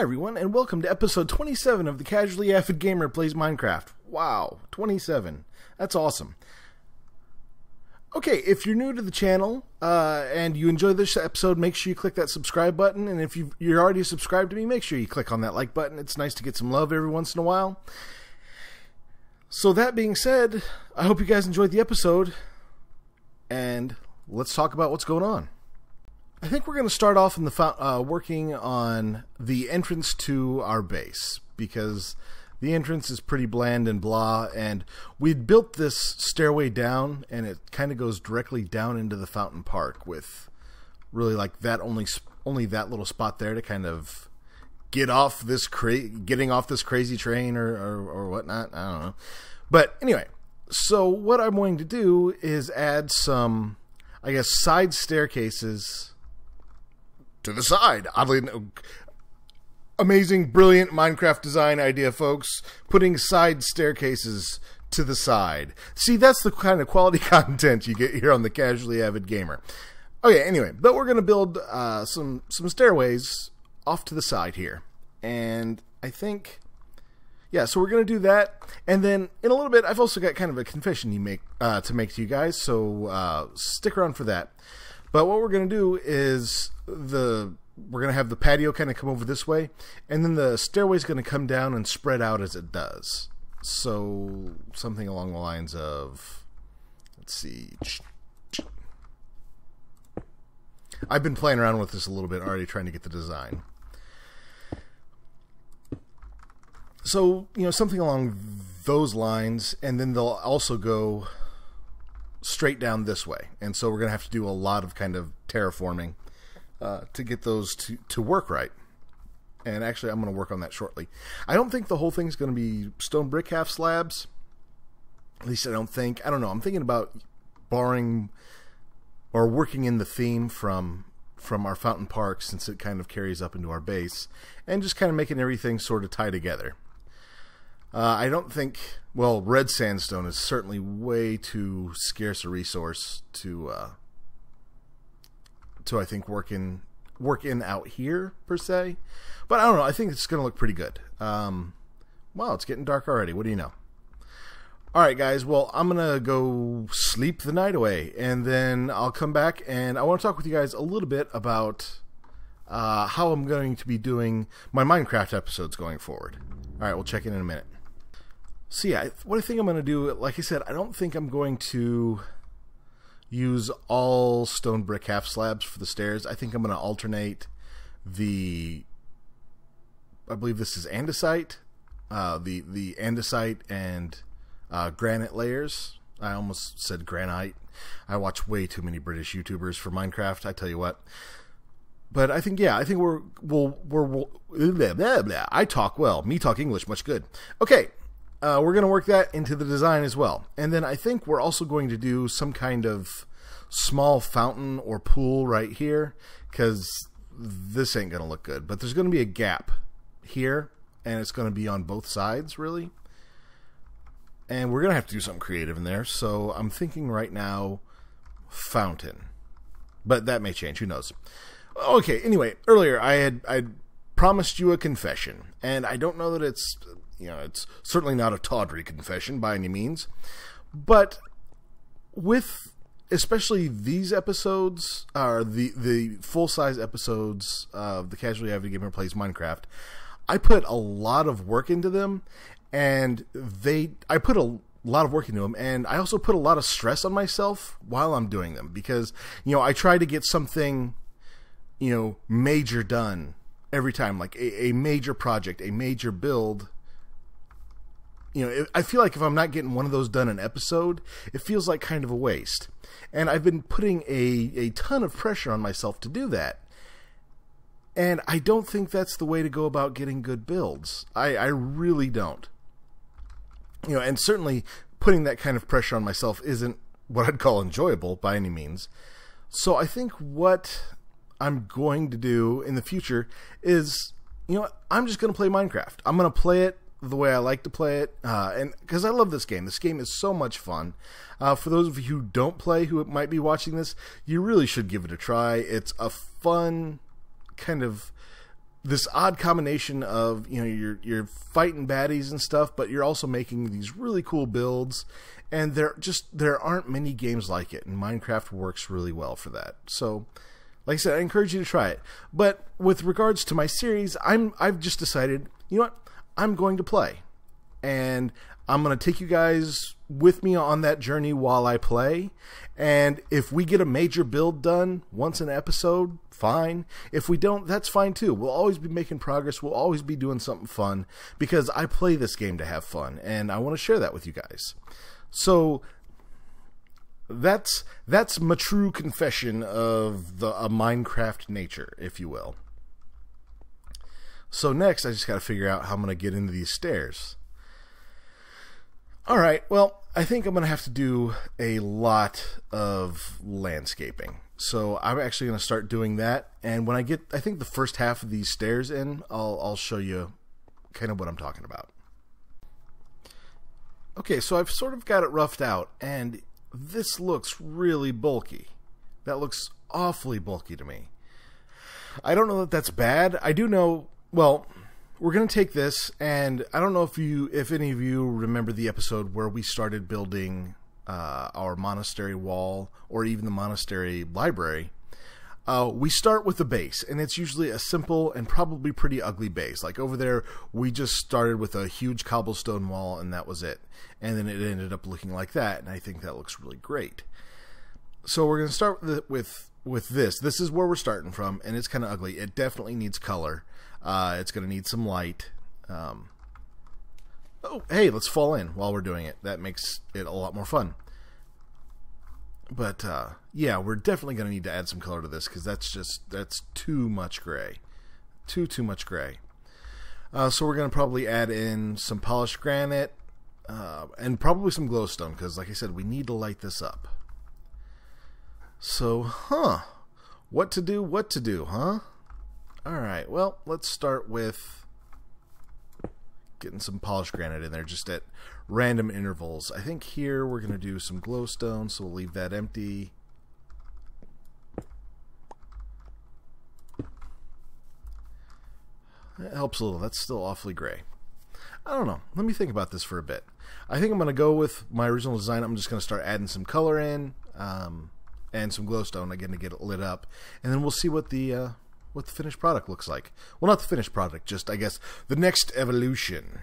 everyone, and welcome to episode 27 of the Casually Avid Gamer Plays Minecraft. Wow, 27. That's awesome. Okay, if you're new to the channel and you enjoy this episode, make sure you click that subscribe button. And if you're already subscribed to me, make sure you click on that like button. It's nice to get some love every once in a while. So that being said, I hope you guys enjoyed the episode. And let's talk about what's going on. I think we're going to start off in the working on the entrance to our base, because the entrance is pretty bland and blah, and we'd built this stairway down, and it kind of goes directly down into the fountain park with really like that only that little spot there to kind of getting off this crazy train or whatnot. I don't know. But anyway, so what I'm going to do is add some, I guess, side staircases to the side. Oddly, amazing, brilliant Minecraft design idea, folks. Putting side staircases to the side. See, that's the kind of quality content you get here on the Casually Avid Gamer. Okay, anyway, but we're going to build some stairways off to the side here. And I think, yeah, so we're going to do that. And then in a little bit, I've also got kind of a confession to make to you guys, so stick around for that. But what we're going to do is we're going to have the patio kind of come over this way, and then the stairway is going to come down and spread out as it does. So something along the lines of, let's see. I've been playing around with this a little bit already, trying to get the design. So, you know, something along those lines, and then they'll also go straight down this way. And so we're going to have to do a lot of kind of terraforming to get those to work right. And actually, I'm going to work on that shortly. I don't think the whole thing's going to be stone brick half slabs. At least I don't think. I don't know. I'm thinking about borrowing or working in the theme from our fountain park, since it kind of carries up into our base, and just kind of making everything sort of tie together. I don't think, well, red sandstone is certainly way too scarce a resource to I think work in out here per se, but I don't know. I think it's going to look pretty good. Wow, it's getting dark already. What do you know? All right, guys. Well, I'm gonna go sleep the night away, and then I'll come back and I want to talk with you guys a little bit about how I'm going to be doing my Minecraft episodes going forward. All right, we'll check in a minute. So yeah, what I think I'm going to do, like I said, I don't think I'm going to use all stone brick half slabs for the stairs. I think I'm going to alternate I believe this is andesite, the andesite and granite layers. I almost said granite. I watch way too many British YouTubers for Minecraft, I tell you what. But I think, yeah, I think we'll blah, blah, blah. I talk well. Me talk English much good. Okay. We're going to work that into the design as well. And then I think we're also going to do some kind of small fountain or pool right here, because this ain't going to look good. But there's going to be a gap here, and it's going to be on both sides, really. And we're going to have to do something creative in there. So I'm thinking right now, fountain. But that may change. Who knows? Okay, anyway, earlier I promised you a confession. And I don't know that it's... You know, it's certainly not a tawdry confession by any means, but with especially these episodes, or the full-size episodes of the Casually Avid Gamer Plays Minecraft, I put a lot of work into them, and I put a lot of work into them, and I also put a lot of stress on myself while I'm doing them, because, you know, I try to get something, you know, major done every time, like a major project, a major build. You know, I feel like if I'm not getting one of those done an episode, it feels like kind of a waste. And I've been putting a ton of pressure on myself to do that. And I don't think that's the way to go about getting good builds. I really don't. You know, and certainly putting that kind of pressure on myself isn't what I'd call enjoyable by any means. So I think what I'm going to do in the future is, you know, I'm just going to play Minecraft. I'm going to play it the way I like to play it, and because I love this game. This game is so much fun. For those of you who don't play, who might be watching this, you really should give it a try. It's a fun kind of this odd combination of, you know, you're fighting baddies and stuff, but you're also making these really cool builds, and there aren't many games like it, and Minecraft works really well for that. So, like I said, I encourage you to try it. But with regards to my series, I've just decided, you know what, I'm going to play, and I'm going to take you guys with me on that journey while I play. And if we get a major build done once an episode, fine. If we don't, that's fine too. We'll always be making progress. We'll always be doing something fun, because I play this game to have fun, and I want to share that with you guys. So that's my true confession of a Minecraft nature, if you will. So next, I just got to figure out how I'm going to get into these stairs. Alright, well, I think I'm going to have to do a lot of landscaping. So I'm actually going to start doing that, and when I get, I think, the first half of these stairs in, I'll show you kind of what I'm talking about. Okay, so I've sort of got it roughed out, and this looks really bulky. That looks awfully bulky to me. I don't know that that's bad. I do know, well, we're going to take this, and I don't know if any of you remember the episode where we started building our monastery wall, or even the monastery library. We start with the base, and it's usually a simple and probably pretty ugly base. Like over there, we just started with a huge cobblestone wall, and that was it. And then it ended up looking like that, and I think that looks really great. So we're going to start with this. This is where we're starting from, and it's kind of ugly. It definitely needs color. It's going to need some light. Oh, hey, let's fall in while we're doing it. That makes it a lot more fun. But, yeah, we're definitely going to need to add some color to this, because that's too much gray. Too much gray. So we're going to probably add in some polished granite, and probably some glowstone, because, like I said, we need to light this up. So, what to do, huh? Alright, well, let's start with getting some polished granite in there, just at random intervals. I think here we're going to do some glowstone, so we'll leave that empty. That helps a little. That's still awfully gray. I don't know. Let me think about this for a bit. I think I'm going to go with my original design. I'm just going to start adding some color in, and some glowstone again to get it lit up, and then we'll see what the finished product looks like. Well, not the finished product, just, I guess, the next evolution.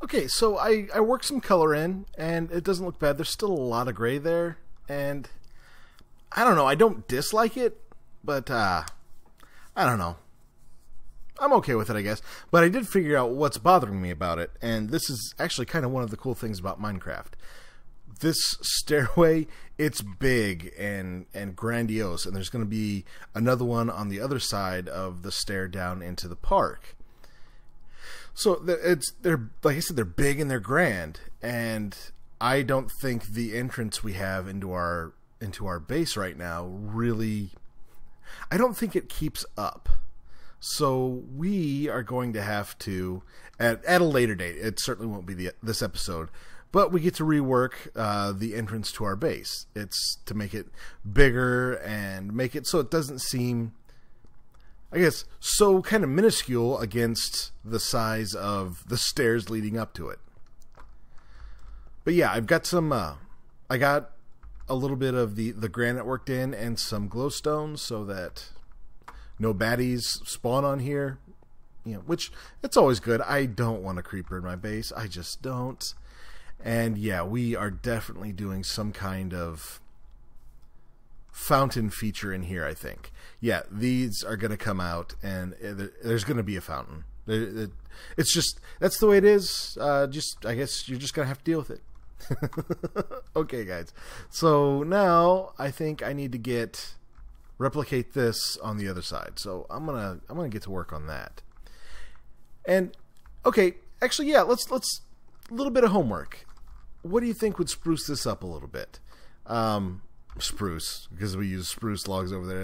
Okay, so I worked some color in, and it doesn't look bad. There's still a lot of gray there, and I don't know. I don't dislike it, but I don't know. I'm okay with it, I guess. But I did figure out what's bothering me about it, and this is actually kind of one of the cool things about Minecraft. This stairway, it's big and grandiose, and there's going to be another one on the other side of the stair down into the park. So they're like I said, they're big and they're grand, and I don't think the entrance we have into our base right now really, I don't think it keeps up. So we are going to have to, at a later date, it certainly won't be this episode, but we get to rework the entrance to our base. It's to make it bigger and make it so it doesn't seem, I guess, so kind of minuscule against the size of the stairs leading up to it. But yeah, I've got some, I got a little bit of the granite worked in and some glowstone so that no baddies spawn on here. You know, which, it's always good. I don't want a creeper in my base. I just don't. And yeah, we are definitely doing some kind of fountain feature in here, I think. Yeah, these are going to come out, and there's going to be a fountain. It's just, that's the way it is. Just, I guess you're just going to have to deal with it. Okay, guys. So now I think I need to replicate this on the other side. So I'm gonna get to work on that. And okay, actually, yeah, let's a little bit of homework. What do you think would spruce this up a little bit? Spruce, because we use spruce logs over there.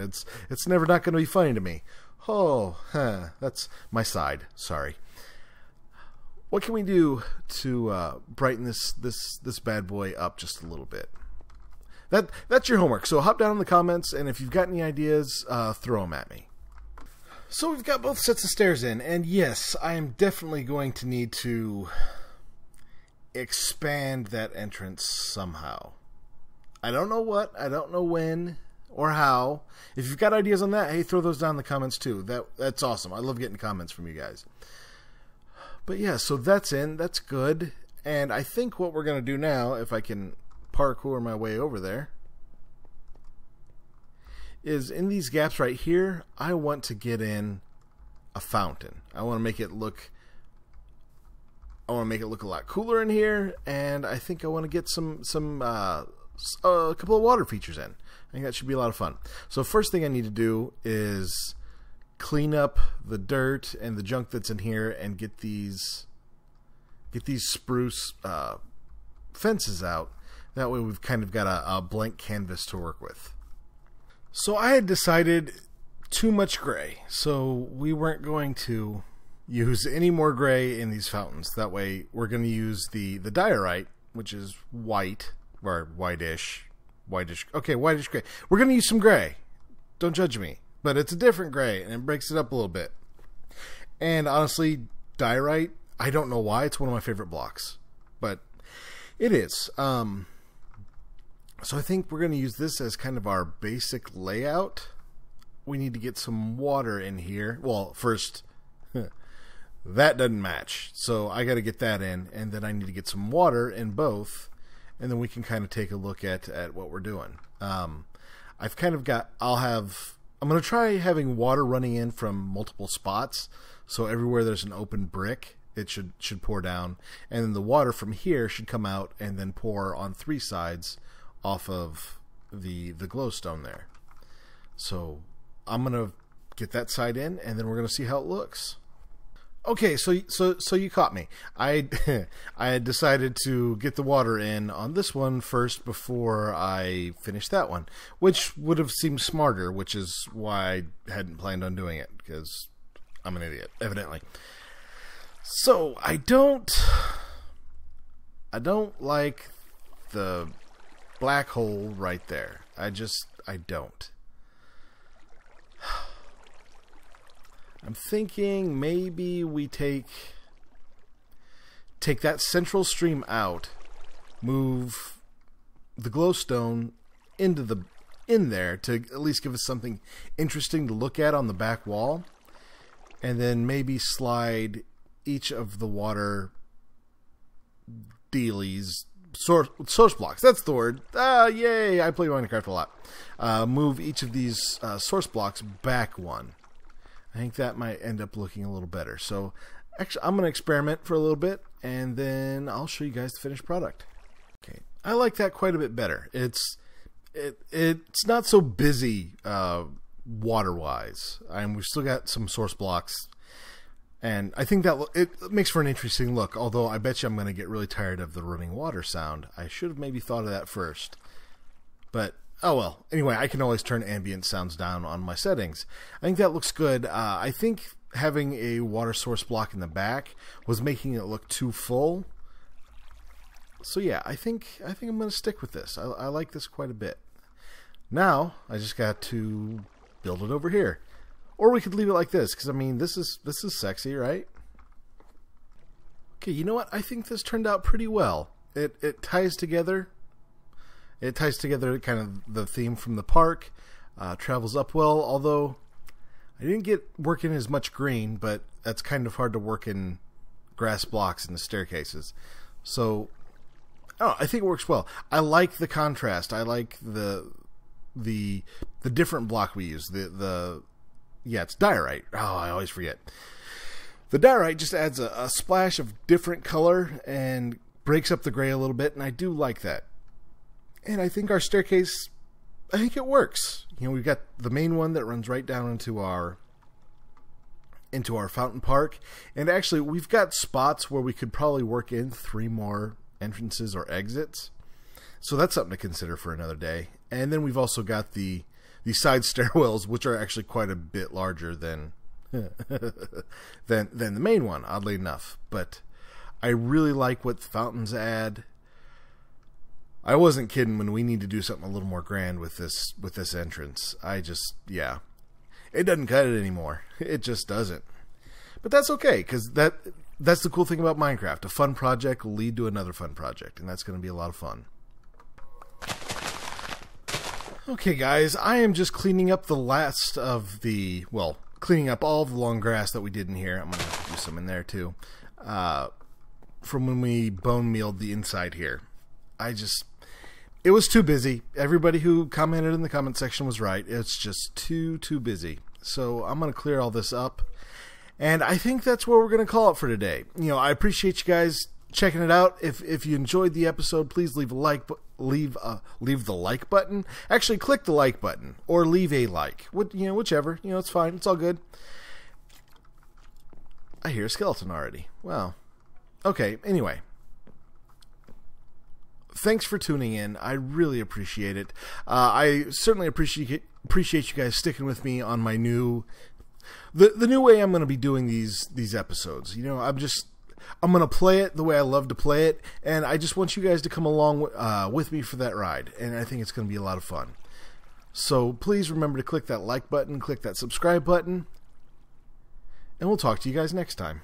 It's never not going to be funny to me. Oh, that's my side. Sorry. What can we do to brighten this bad boy up just a little bit? That's your homework. So hop down in the comments, and if you've got any ideas, throw them at me. So we've got both sets of stairs in, and yes, I am definitely going to need to expand that entrance somehow. I don't know what, I don't know when or how. If you've got ideas on that, hey, throw those down in the comments too. That's awesome. I love getting comments from you guys. But yeah, so that's in, that's good. And I think what we're going to do now, if I can parkour my way over there, is in these gaps right here, I want to get in a fountain. I want to make it look a lot cooler in here, and I think I want to get a couple of water features in. I think that should be a lot of fun. So first thing I need to do is clean up the dirt and the junk that's in here and get these spruce fences out. That way we've kind of got a blank canvas to work with. So I had decided too much gray, so we weren't going to use any more gray in these fountains. That way we're going to use the diorite, which is white, or whitish, okay, whitish gray. We're going to use some gray. Don't judge me, but it's a different gray, and it breaks it up a little bit. And honestly, diorite, I don't know why, it's one of my favorite blocks, but it is. So I think we're going to use this as kind of our basic layout. We need to get some water in here. Well, first, that doesn't match. So I got to get that in, and then I need to get some water in both, and then we can kind of take a look at what we're doing. I've kind of got, I'm going to try having water running in from multiple spots. So everywhere there's an open brick, it should pour down. And then the water from here should come out and then pour on 3 sides off of the glowstone there. So I'm gonna get that side in, and then we're gonna see how it looks. Okay, so you caught me. I had decided to get the water in on this one first before I finished that one, which would have seemed smarter, which is why I hadn't planned on doing it, because I'm an idiot, evidently. So I don't like the black hole right there. I don't. I'm thinking maybe we take that central stream out, move the glowstone in there to at least give us something interesting to look at on the back wall, and then maybe slide each of the water dealies, source blocks, that's the word. Yay, I play Minecraft a lot. Move each of these source blocks back one. I think that might end up looking a little better. So actually, I'm going to experiment for a little bit, and then I'll show you guys the finished product. Okay, I like that quite a bit better. It's not so busy water-wise. We've still got some source blocks, and I think that it makes for an interesting look, although I bet you I'm going to get really tired of the running water sound. I should have maybe thought of that first. But, oh well. Anyway, I can always turn ambient sounds down on my settings. I think that looks good. I think having a water source block in the back was making it look too full. So yeah, I think I'm going to stick with this. I like this quite a bit. Now, I just got to build it over here. Or we could leave it like this, because I mean, this is sexy, right? Okay, you know what? I think this turned out pretty well. It ties together. It ties together kind of the theme from the park. Travels up well, although I didn't get working as much green, but that's kind of hard to work in grass blocks in the staircases. So, I think it works well. I like the contrast. I like the different block we use. Yeah, it's diorite. Oh, I always forget. The diorite just adds a splash of different color and breaks up the gray a little bit, and I do like that. And I think our staircase, I think it works. You know, we've got the main one that runs right down into our fountain park, and actually we've got spots where we could probably work in 3 more entrances or exits. So that's something to consider for another day. And then we've also got the side stairwells, which are actually quite a bit larger than the main one, oddly enough. But I really like what the fountains add. I wasn't kidding when we need to do something a little more grand with this entrance. Yeah. it doesn't cut it anymore. It just doesn't. But that's okay, because that's the cool thing about Minecraft. A fun project will lead to another fun project, and that's going to be a lot of fun. Okay, guys, I am just cleaning up the last of the, well, cleaning up all of the long grass that we did in here. I'm going to do some in there, too. From when we bone mealed the inside here. It was too busy. Everybody who commented in the comment section was right. It's just too busy. So I'm going to clear all this up. And I think that's where we're going to call it for today. You know, I appreciate you guys checking it out. If you enjoyed the episode, please leave the like button. Actually, click the like button or leave a like. Whichever. You know, it's fine. It's all good. I hear a skeleton already. Wow. Okay. Anyway. Thanks for tuning in. I really appreciate it. I certainly appreciate you guys sticking with me on my new the new way I'm going to be doing these episodes. You know, I'm going to play it the way I love to play it, and I just want you guys to come along with me for that ride, and I think it's going to be a lot of fun. So please remember to click that like button, click that subscribe button, and we'll talk to you guys next time.